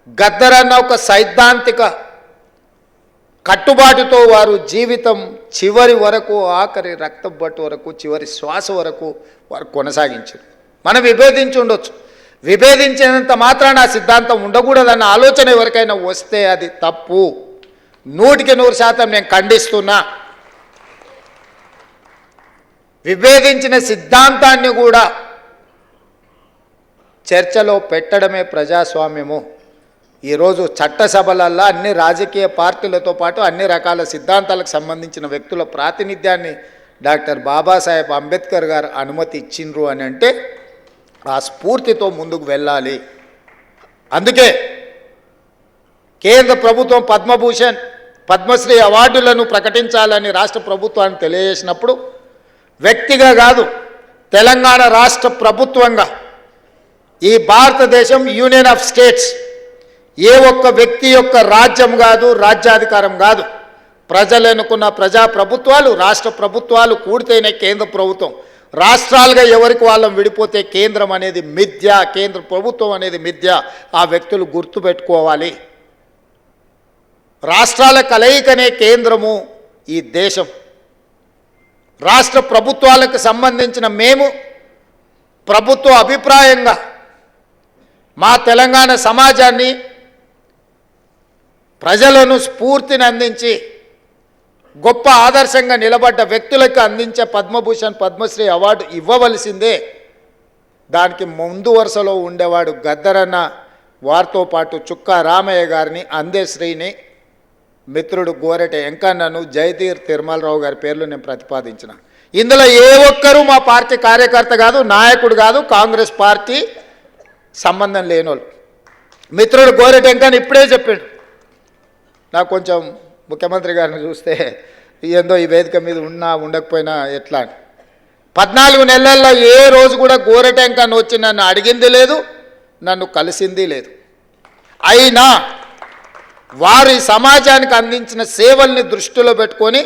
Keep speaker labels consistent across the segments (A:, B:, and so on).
A: గద్దరన్న ఒక సైద్ధాంతిక కట్టుబాటుతో వారు జీవితం చివరి వరకు, ఆఖరి రక్తం బట్టు వరకు, చివరి శ్వాస వరకు వారు కొనసాగించారు. మనం విభేదించి ఉండొచ్చు, విభేదించినంత మాత్రాన ఆ సిద్ధాంతం ఉండకూడదన్న ఆలోచన ఎవరికైనా వస్తే అది తప్పు. 100% నేను ఖండిస్తున్నా. విభేదించిన సిద్ధాంతాన్ని కూడా చర్చలో పెట్టడమే ప్రజాస్వామ్యము. ఈరోజు చట్టసభలల్లో అన్ని రాజకీయ పార్టీలతో పాటు అన్ని రకాల సిద్ధాంతాలకు సంబంధించిన వ్యక్తుల ప్రాతినిధ్యాన్ని డాక్టర్ బాబాసాహెబ్ అంబేద్కర్ గారు అనుమతి ఇచ్చిండ్రు అని అంటే ఆ స్ఫూర్తితో ముందుకు వెళ్ళాలి. అందుకే కేంద్ర ప్రభుత్వం పద్మభూషణ్, పద్మశ్రీ అవార్డులను ప్రకటించాలని రాష్ట్ర ప్రభుత్వాన్ని తెలియజేసినప్పుడు వ్యక్తిగా కాదు, తెలంగాణ రాష్ట్ర ప్రభుత్వంగా ఈ భారతదేశం యూనియన్ ఆఫ్ స్టేట్స్ ఏ ఒక్క వ్యక్తి యొక్క రాజ్యం కాదు, రాజ్యాధికారం కాదు. ప్రజలు ఎన్నుకున్న ప్రజాప్రభుత్వాలు, రాష్ట్ర ప్రభుత్వాలు కూడితేనే కేంద్ర ప్రభుత్వం. రాష్ట్రాలుగా ఎవరికి వాళ్ళం విడిపోతే కేంద్రం అనేది మిథ్య, కేంద్ర ప్రభుత్వం అనేది మిథ్య. ఆ వ్యక్తులు గుర్తుపెట్టుకోవాలి. రాష్ట్రాల కలయికనే కేంద్రము ఈ దేశం. రాష్ట్ర ప్రభుత్వాలకు సంబంధించిన మేము ప్రభుత్వ అభిప్రాయంగా మా తెలంగాణ సమాజాన్ని, ప్రజలను స్ఫూర్తిని అందించి గొప్ప ఆదర్శంగా నిలబడ్డ వ్యక్తులకు అందించే పద్మభూషణ్, పద్మశ్రీ అవార్డు ఇవ్వవలసిందే. దానికి ముందు వరుసలో ఉండేవాడు గద్దరన్న. వారితో పాటు చుక్కా రామయ్య గారిని, అందశ్రీని, మిత్రుడు గోరెట వెంకన్నను, జయతీర్ తిరుమలరావు గారి పేర్లు నేను ప్రతిపాదించిన. ఇందులో ఏ ఒక్కరూ మా పార్టీ కార్యకర్త కాదు, నాయకుడు కాదు, కాంగ్రెస్ పార్టీ సంబంధం లేనోళ్ళు. మిత్రుడు గోరెట వెంకన్న ఇప్పుడే చెప్పాడు. నాకు కొంచెం ముఖ్యమంత్రి గారిని చూస్తే ఏందో ఈ వేదిక మీద ఉన్నా ఉండకపోయినా ఎట్లా. 14 నెలల్లో ఏ రోజు కూడా గోరెట వెంకన్న వచ్చి నన్ను అడిగింది లేదు, నన్ను కలిసింది లేదు. అయినా వారి సమాజానికి అందించిన సేవల్ని దృష్టిలో పెట్టుకొని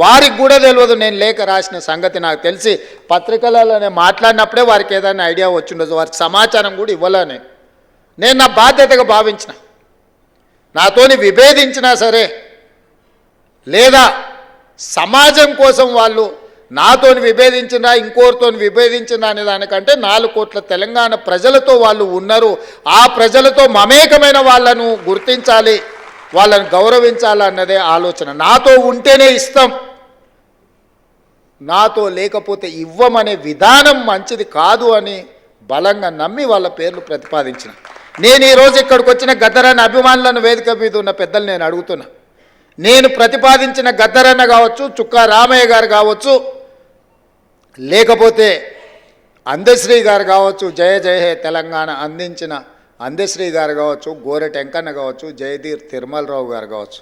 A: వారికి కూడా తెలియదు నేను లేఖ రాసిన సంగతి. నాకు తెలిసి పత్రికలలో నేను మాట్లాడినప్పుడే వారికి ఏదైనా ఐడియా వచ్చిండదు. వారికి సమాచారం కూడా ఇవ్వలేను. నేను నా బాధ్యతగా భావించిన. నాతోని విభేదించినా సరే, లేదా సమాజం కోసం వాళ్ళు నాతోని విభేదించినా ఇంకోరితో విభేదించినా అనే దానికంటే 4 కోట్ల తెలంగాణ ప్రజలతో వాళ్ళు ఉన్నారు. ఆ ప్రజలతో మమేకమైన వాళ్ళను గుర్తించాలి, వాళ్ళని గౌరవించాలన్నదే ఆలోచన. నాతో ఉంటేనే ఇస్తాం, నాతో లేకపోతే ఇవ్వమనే విధానం మంచిది కాదు అని బలంగా నమ్మి వాళ్ళ పేర్లు ప్రతిపాదించిన. నేను ఈరోజు ఇక్కడికి వచ్చిన గద్దరన్న అభిమానులను, వేదిక మీద ఉన్న పెద్దలు నేను అడుగుతున్నా. నేను ప్రతిపాదించిన గద్దరన్న కావచ్చు, చుక్కా రామయ్య గారు కావచ్చు, లేకపోతే అందశ్రీ గారు కావచ్చు, జయ జయ హే తెలంగాణ అందించిన అందశ్రీ గారు కావచ్చు, గోరెట వెంకన్న కావచ్చు, జయధీర్ తిరుమలరావు గారు కావచ్చు,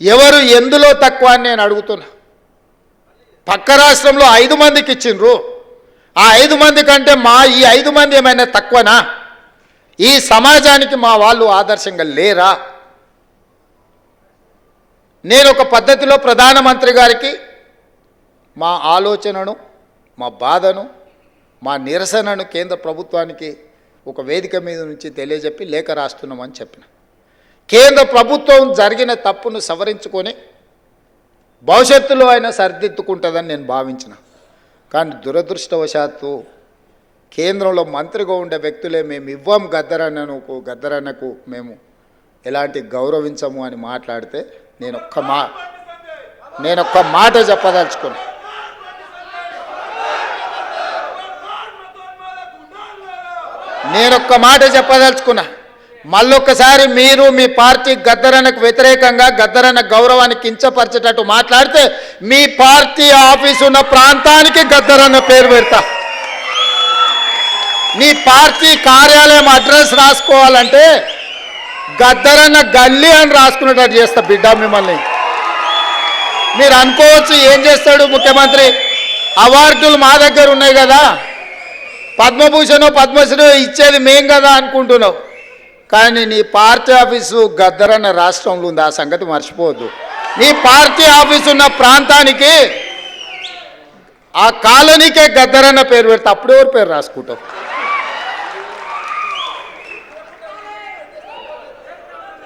A: ఎవరు ఎందులో తక్కువ అని నేను అడుగుతున్నా. పక్క రాష్ట్రంలో 5 మందికి ఇచ్చిండ్రు. ఆ 5 మంది కంటే ఈ 5 మంది ఏమైనా తక్కువనా? ఈ సమాజానికి మా వాళ్ళు ఆదర్శంగా లేరా? నేను ఒక పద్ధతిలో ప్రధానమంత్రి గారికి మా ఆలోచనను, మా బాధను, మా నిరసనను కేంద్ర ప్రభుత్వానికి ఒక వేదిక మీద నుంచి తెలియజెప్పి లేఖ రాస్తున్నామని చెప్పిన. కేంద్ర ప్రభుత్వం జరిగిన తప్పును సవరించుకొని భవిష్యత్తులో అయినా సరిదిద్దుకుంటుందని నేను భావించిన. కానీ దురదృష్టవశాత్తు కేంద్రంలో మంత్రిగా ఉండే వ్యక్తులే మేము ఇవ్వం గద్దరన్నకు మేము ఎలాంటి గౌరవించము అని మాట్లాడితే నేను ఒక్క మాట చెప్పదలుచుకున్నా. మళ్ళొక్కసారి మీరు మీ పార్టీ గద్దరన్నకు వ్యతిరేకంగా, గద్దరన్న గౌరవాన్ని కించపరిచేటట్టు మాట్లాడితే మీ పార్టీ ఆఫీసు ఉన్న ప్రాంతానికి గద్దరన్న పేరు పెడతా. మీ పార్టీ కార్యాలయం అడ్రస్ రాసుకోవాలంటే గద్దరన్న గల్లీ అని రాసుకునేటట్టు చేస్తా బిడ్డ మిమ్మల్ని. మీరు అనుకోవచ్చు ఏం చేస్తాడు ముఖ్యమంత్రి, అవార్డులు మా దగ్గర ఉన్నాయి కదా, పద్మభూషణ్ పద్మశ్రీ ఇచ్చేది మేం కదా అనుకుంటున్నావు. కానీ నీ పార్టీ ఆఫీసు గద్దరన్న రాష్ట్రంలో ఉంది, ఆ సంగతి మర్చిపోవద్దు. నీ పార్టీ ఆఫీసు ఉన్న ప్రాంతానికి, ఆ కాలనీకే గద్దరన్న పేరు పెడితే అప్పుడు ఎవరు పేరు రాసుకుంటావు?